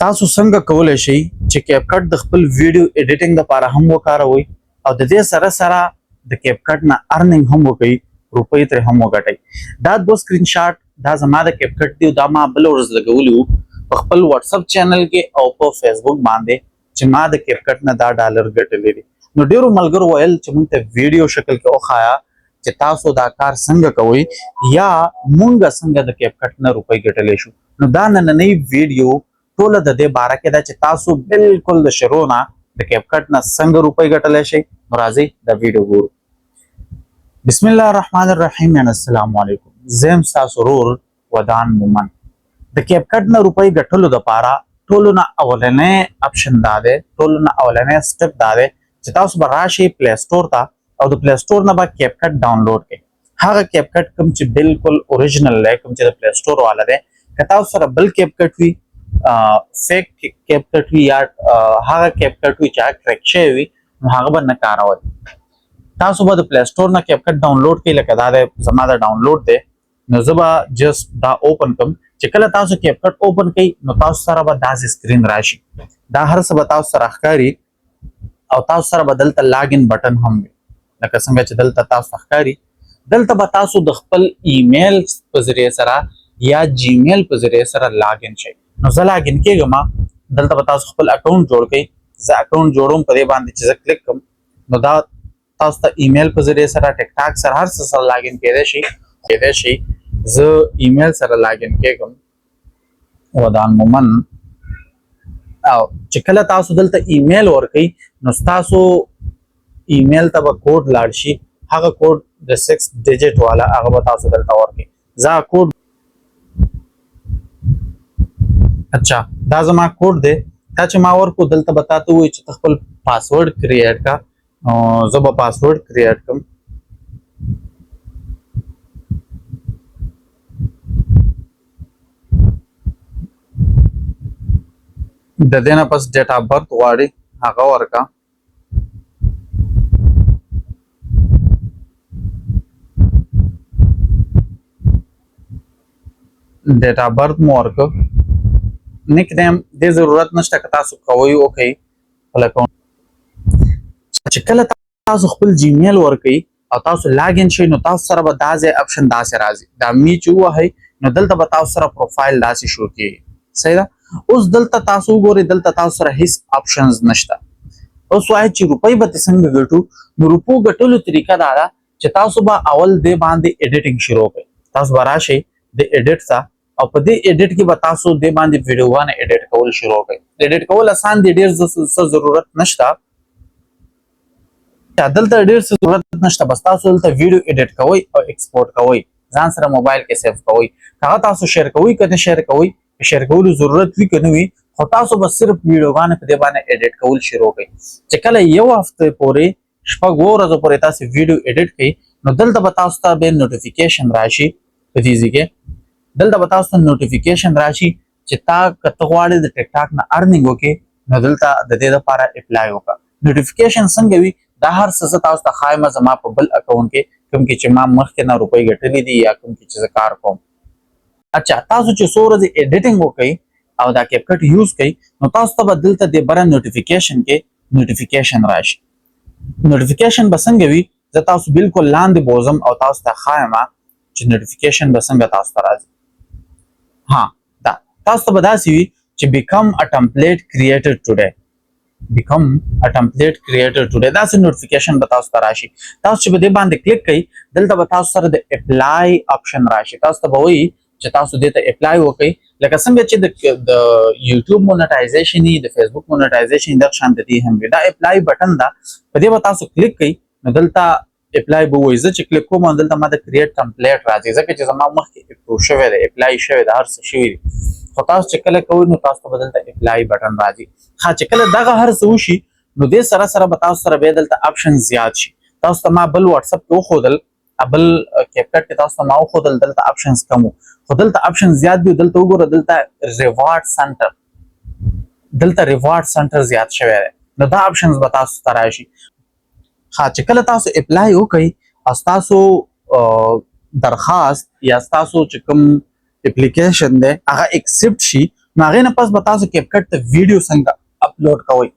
تاسو څنګه کولای شئ چې کیپکټ د خپل ویډیو ایډیټینګ لپاره هم وکاروئ او د دې سره سره د کیپکټ نه ارنینګ هم وکړئ، روپۍ ترې هم وګټئ. دا دوه سکرین شاټ دا زما د کیپکټ دی، دا ما بل ورځ لګولی وو په خپل واتساپ چینل کې او په فیسبوک باندې چې ما د کیپکټ نه دا ډالر ګټلې دي. نو ډیرو ملګرو ویل چې موږ ته ویډیو شکل کې وښایه چې تاسو دا کار څنګه کوئ یا مونږ څنګه د کیپکټ نه روپۍ ګټلی شو. نو دا نننۍ ویډیو ټوله د دې باره کې ده چې تاسو بالکل د شروع نه د کیپکټ نه څنګه روپۍ ګټلی شئ. نو راځئ دا ویډیو ګورو. بسم الله الرحمن الرحیم. السلام علیکم. زه یم ستاسو ورور ودان مومن. د کیپکټ نه روپۍ ګټلو دپاره ټولو نه اولنی اپشن دا دی، ټولو نه اولنی سټپ دا دی چې تاسو به راشئ پلی سټور ته او د پلی سټور نه به کیپکټ ډاونلوډ کړئ. هغه کیپکټ کوم چې بالکل اوریجنل دی، کوم چې د پلی سټور والا دی. که تاسو سره بل کیپکټ وي، فیک کیپکټ وي یا هغه کیپکټ وي چې هغه کریک شوی وي، نو هغه به نه کاروئ. تاسو به د پلی سټور نه کیپکټ ډاونلوډ کړئ. لکه دا دی زما د ډاونلوډ دی، نو زه به جسټ دا اوپن کړم. چې کله تاسو کیپکټ اوپن کړئ نو تاسو سره به داسې سکرین راشي. دا هر څه به تاسو سره ښکاري او تاسو سره به دلته لاګین بټن هم وي، لکه څنګه چې دلته تاسو ښکاري. دلته به تاسو د خپل ایمیل په ذریعه سره یا جیمیل په ذریعه سره لاګین شئ. نو زه لاګین کېږم. دلته به تاسو خپل اکاونټ جوړ کړئ. زه اکاونټ جوړوم، په دې باندې چې زه کلیک کړم نو دا تاسو ته ایمیل په ذریعه سره، ټیک ټاک سره، هر څه سره لاګین کېدای شي. زه ایمیل سره لاګین کېږم ودان مومن. او چې کله تاسو دلته ایمیل ورکړئ نو ستاسو ایمیل ته به کوډ لاړ شي. هغه کوډ د 6 ډیجټ والا هغه به تاسو دلته ورکړئ. زه کوډ اچھا دا زما کوډ دی. دا چې ما ورکو دلته به تاته ووایي چې ته خپل پاسورډ کریټ کا. زه به پاسورډ کریټ کړم. د دې نه پس ډیټ اف برث غواړي، هغه ورکا. ډیټ اف برث مو ورکو. نیک نیم دې ضرورت نشته که تاسو کوئ اوکئ خپل اکاونټ. چې کله تاسو خپل جیمیل ورکئ او تاسو لاګین شئ نو تاسو سره به دا ځای اپشن داسې راځي. دا می چې ووهئ نو دلته به تاسو سره پروفایل داسې شو کېږي. صحیح ده. اوس دلته تاسو وګورئ، دلته تاسو سره هیڅ اپشنز نشته. اوس وایي چې روپۍ به څنګه ګټو. نو روپو ګټلو طریقه دا ده چې تاسو به اول دې باندې ایډیټینګ شروع کړئ. تاسو به راشئ د ایډیټ ته او په دې ایډیټ کې به تاسو دې باندې ویډیوګانې ایډیټ کول شروع کړئ. ایډیټ کول اسان دي، ډېر څه ضرورت نشته. دلته ډېر څه ضرورت نشته، بس تاسو دلته ویډیو ایډیټ کوئ او ایکسپورټ کوئ، ځان سره موبایل کې سیف کوئ. هغه تاسو شیر کوئ که نه شیر کوئ، شیر کولو ضرورت وي که نه وي، خو تاسو به صرف ویډیوګانې په دې باندې ایډیټ کول شروع کړئ. چې کله یو هفته پورې، شپږ ورځو پورې تاسو ویډیو ایډیټ کړئ نو دلته به تاسو ته به نوټیفیکیشن راشي. په دې ځای کې دلته به تاسو ته نوټیفیکیشن راشي چې تا که ته غواړې د ټیک ټاک نه ارنینګ وکړې نو دلته د دې لپاره اپلای وکړه. نوټیفیکیشن څنګه وي دا هر څه زه تاسو ته ښایم. زما په بل اکاونټ کې کوم کې چې ما مخکې نه روپۍ ګټلې دي یا کوم کې چې زه کار کوم. اچھا تاسو چې څو ورځې ایډیټینګ وکړئ او دا کیپکټ یوز کړئ نو تاسو ته به دلته د بره نوټیفیکیشن کې نوټیفیکیشن راشي. نوټیفیکیشن به څنګه وي زه تاسو بالکل لاندې بوزم او تاسو ته ښایم چې نوټیفیکیشن به څنګه تاسو ته راځي. ها دا تاسو ته به داسې وي چې become a template creator today. become a template creator today داسې نوټیفیکیشن به تاسو ته راشي. تاسو چې به دې باندې کلیک کړئ دلته به تاسو سره د اپلای اپشن راشي. تاسو ته به وایي چې تاسو دې ته اپلای وکړئ. لکه څنګه چې د یوټیوب مونټایزیشن وي، د فیسبوک مونټایزیشن دغه شان د دې هم وي. دا اپلای بټن ده، په دې به تاسو کلیک کړئ نو دلته اپلای به وایي. زه چې کلیک کوم دلته ما د کریټ ټمپلیټ راځي ځکه چې زما مخکې اپلوډ شوی دی، اپلای شوی دی، هر څه شوي دي. خو تاسو چې کله کوئ نو تاسو ته به دلته اپلای بټن راځي. ها چې کله دغه هر څه وشي نو دې سره سره به تاسو سره بیا دلته اپشن زیات شي. تاسو ته ما بل واتساپ کې وښودل، بل کیپکټ کې تاسو ته ما وښودل دلته اپشنز کم وو، خو دلته اپشن زیات دي. دلته وګوره دلته ریوارډ سنټر، دلته ریوارډ سنټر زیات شوی دی. نو دا اپشنز به تاسو ته راشي. ها چې کله تاسو اپلای وکړئ او ستاسو درخواست یا ستاسو چې کوم اپلیکیشن دی هغه ایکسپټ شي نو هغې نه پس به تاسو کیپ کټ ته ویډیو څنګه اپلوډ کوئ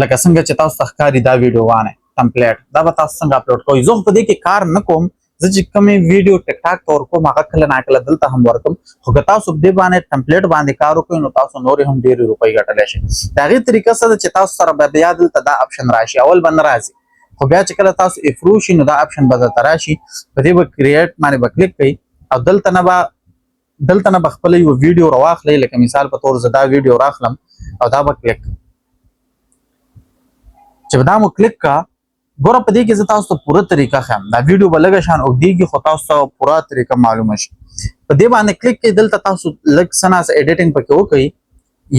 لکه څنګه چې تاسو ته ښکاري دا ویډیوګانې ټمپلیټ دا به تاسو څنګه اپلوډ کوئ زه خو په دې کې کار نه کوم زه چې کومې ویډیو ټیک ټاک ته ورکوم هغه کله ناکله دلته هم ورکوم خو که تاسو په دې باندې ټمپلیټ باندې کار وکړئ نو تاسو نورې هم ډېرې روپۍ ګټلی شئ د هغې طریقه څه ده چې تاسو سره به بیا دلته دا اپشن راشي اول به نه راځي خو بیا چې کله تاسو افرو شي نو دا اپشن به درته راشي په دې به کریټ باندې به کلیک کوئ او دلته نه به خپله یوه ویډیو راواخلئ لکه مثال په طور زه دا ویډیو راخلم او دا به کلیک چې دا مو کلیک کا ګوره په دې کې زه تاسو ته پوره طریقه ښیم دا ویډیو به لږه شان اوږدېږي خو تاسو ته پوره طریقه معلومه شي په دې باندې کلیک کوئ دلته تاسو لږ څه ناڅه ایډیټینګ پکې وکړئ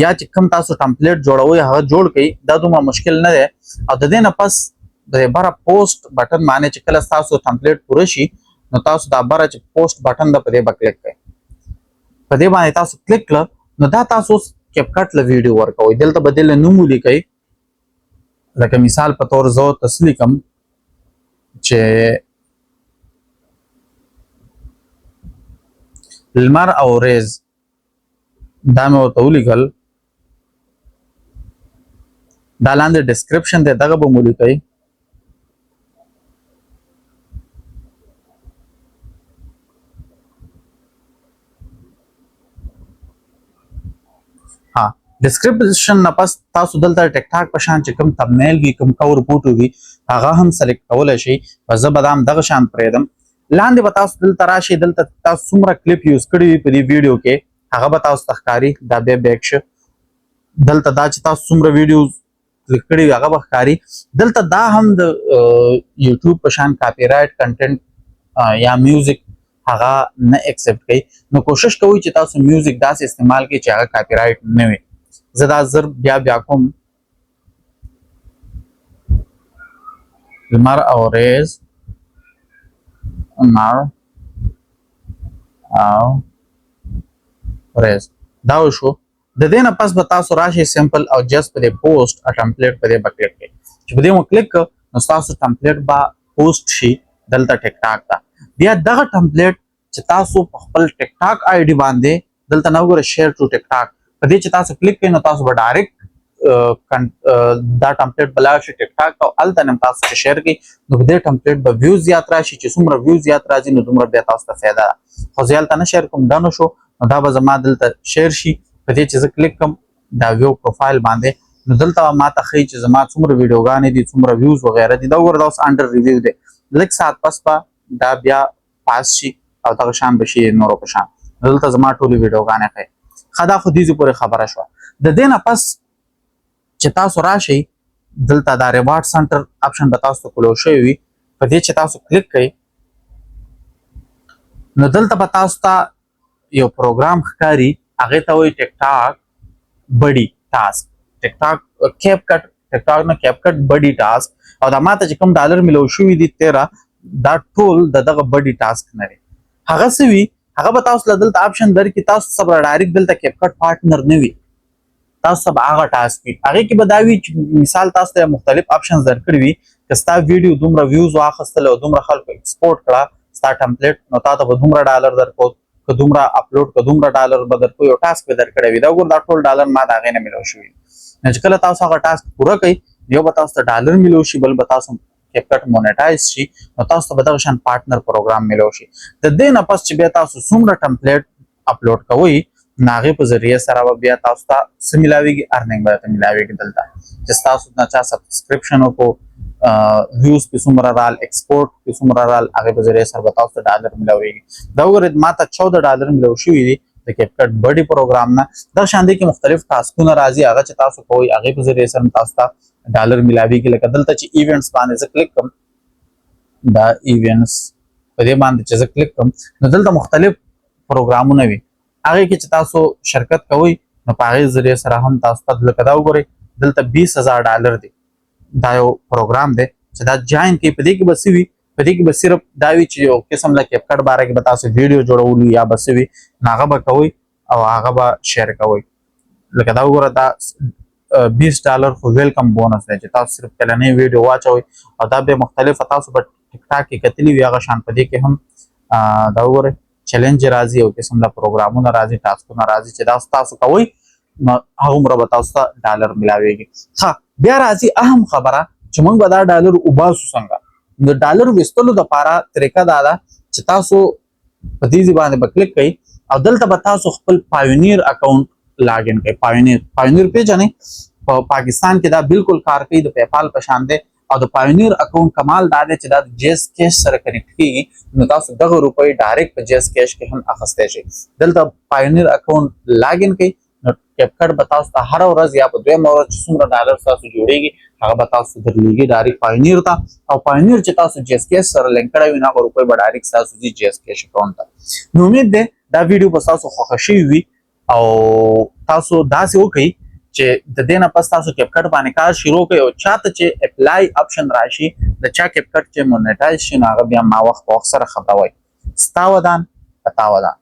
یا چې کوم تاسو ټمپلیټ جوړوئ هغه جوړ کړئ دا دومره مشکل نه دی او د دې نه پس د بره پوسټ بټن باندې چې کله ستاسو ټمپلیټ پوره شي نو تاسو دا بره چې پوسټ بټن ده په دې به کلیک کوئ په دې باندې تاسو کلیک کړه نو دا تاسو اوس کیپ کټ له ویډیو ورکوئ دلته به دې له نوم ولیکئ لکه مثال په طور زه تاسو لیکم چې لمر او ریز دا مې ورته ولیکل دا لاندې ډسکرپشن دی دغه به مو ولیکئ ډسکرپشن نه پس تاسو دلته ټیک ټاک په شان چې کوم تمنیل وي کوم کور فوټو وي هغه هم سلیکټ کولی شئ په زه به دا هم دغه شان پرېږدم لاندې به تاسو دلته راشئ دلته تاسو څومره کلیپ یوز کړي وي په دې ویډیو کې هغه به تاسو ته ښکاري دا بیا بیک شه دلته دا چې تاسو څومره ویډیو کلیک کړي وي هغه به ښکاري دلته دا هم د یوټیوب په شان کاپی رایټ کنټینټ یا میوزیک هغه نه ایکسپټ کوي نو کوشش کوئ چې تاسو میوزیک داسې استعمال کړئ چې هغه کاپی رایټ نه وي زه دا زر بیا کوم لمر او ریز دا وشو د دې نه پس به تاسو راشئ سمپل او جست په دې پوسټ ا ټمپلیټ په دې به کلیک کړئ چې په دې مو کلیک کړ نو تاسو ټمپلیټ به پوسټ شي دلته ټیک ټاک ته بیا دغه ټمپلیټ چې تاسو په خپل ټیک ټاک آی ډي باندې دلته نه وګورئ شیر ټو ټیک ټاک په دې چې تاسو کلیک کړئ نو تاسو به ډایرکټ دا ټمپلیټ به لاړ شي ټیک ټاک او هلته نه تاسو چې شیر کړئ نو په دې ټمپلیټ به ویوز زیات راشي چې څومره ویوز زیات راځي نو دومره بیا تاسو ته فایده ده خو زه هلته نه شیر کوم دا نه شو نو دا به زما دلته شیر شي په دې چې زه کلیک کوم دا ویو پروفایل باندې نو دلته به ماته ښیي چې زما څومره ویډیوګانې دي څومره ویوز وغیره دي دا وګوره دا اوس انډر ریویو دی لږ ساعت پس به دا بیا پاس شي او دغه شان به شي نورو په شان دلته زما ټولې ویډیوګانې ښیي ښه دا خو دیزې پورې خبره شوه د دې نه پس چې تاسو راشئ دلته دا ریوارډ سنټر اپشن به تاسو ته کلوز شوی وي په دې چې تاسو کلیک کړئ نو دلته به تاسو ته یو پروګرام ښکاري هغې ته وایي ټیک ټاک بډي ټاسک ټیک ټاک کیپ کټ ټیک ټاک نه کیپ کټ بډي ټاسک او دا ماته چې کوم ډالر ملو شوي دي 13 دا ټول د دغه بډي ټاسک نه دی هغه څه وي هغه به تاسو له دلته اپشن درکړي تاسو سره ډایرکټ دلته کیپ کټ پارټنر نه وي تاسو سبا هغه ټاسک وي هغې کې به دا وي چې مثال تاسو ته مختلف اپشنز درکړي وي که ستا ویډیو دومره ویوز واخیستل او دومره خلکو ایکسپورټ کړه ستا ټمپلیټ نو تا ته به دومره ډالر درکو که دومره اپلوډ که دومره ډالر به درکو یو ټاسک به درکړی وي دا ګوره دا ټول ډالر ما د هغې نه میلو شوي نو چې کله تاسو هغه ټاسک پوره کوئ یو به تاسو ته ډالر میلو شي بل به تاسو کیپ کټ مونیټایز شي نو تاسو ته به دغه شان پارټنر پروګرام میلو شي د دې نه پس چې بیا تاسو څومره ټمپلیټ اپلوډ کوئ نو هغې په ذریعه سره به بیا تاسو ته څه میلاویږي ارننګ به درته میلاویږي دلته چې ستاسو نه چا سبسکرپشن وکړو ویوز پې څومره رال ایکسپورټ پې څومره رال هغې په ذریعه سره به تاسو ته ډالر میلاویږي دا وګورئ ما ته 14 ډالر میلاو شوي دي د کیپ کټ بډي پروګرام نه دغه شان دی کې مختلف ټاسکونه راځي هغه چې تاسو کوئ هغې په ذریعه سره تاسو ته ډالر میلاویږي لکه دلته چې ایونټس باندې زه کلیک کړم دا ایونټس په دې باندې چې زه کلیک کړم نو دلته مختلف پروګرامونه وي هغې کې چې تاسو شرکت کوئ نو په هغې ذریعه سره هم تاسو ته لکه دا وګورئ دلته 20,000 ډالر دی دا یو پروګرام دی چې دا جاین کوي په دې کې به څه وي په دې کې به صرف دا وي چې یو قسم له کیپ کټ باره کې به تاسو ویډیو جوړول یا به څه وي نو هغه به کوئ او هغه به شیر کوئ لکه دا وګوره دا 20 ډالر خو ویلکم بونس دی چې تاسو صرف کلنۍ ویډیو واچوئ او دا به مختلفه تاسو به ټیک ټاک کې کتلي وي هغه شان په دې کې هم دا وګورئ چیلنج راځي او قسم د پروګرامونه راځي ټاسکونه راځي چې دا تاسو کوئ نو هغومره به تاسو ته ډالر ملاویږي. ښه بیا راځي اهم خبره چې موږ به دا ډالر وباسو څنګه. د ډالر ویستلو دپاره طریقه دا ده چې تاسو په دې باندې به کلیک کوئ او دلته به تاسو خپل پایونیر اکاونټ لاګین کوئ. پایونیر پیژنئ په پاکستان کې دا بالکل کار کوي د پیپال په شان دی او د پایونیر اکاونټ کمال دا دی چې دا د جیس کیش سره کنیکټ کیږي نو تاسو دغه روپۍ ډایرکټ په جیس کیش کې هم اخیستی شئ. دلته پایونیر اکاونټ لاګین کوئ نو کیپ کټ به تاسو ته هره ورځ یا په دویمه ورځ چې څومره ډالر ستاسو جوړیږي هغه به تاسو درلیږي ډایرکټ پایونیر ته او پایونیر چې تاسو جیس کیش سره لینک کړی وي نو هغه روپۍ به ډایرکټ ستاسو ځي جیس کیش اکاونټ ته. نو امید دی دا ویډیو به ستاسو خوښه شوې وي او تاسو داسې وکړئ چې د دې نه پس تاسو کیپ کټ باندې کار شروع کړئ او چاته چې اپلای اپشن راشي د چا کیپ کټ چې مونیټایز شي نو هغه بیا ما وخت په وخت سره خبروئ. ستا ودان پتا ودان.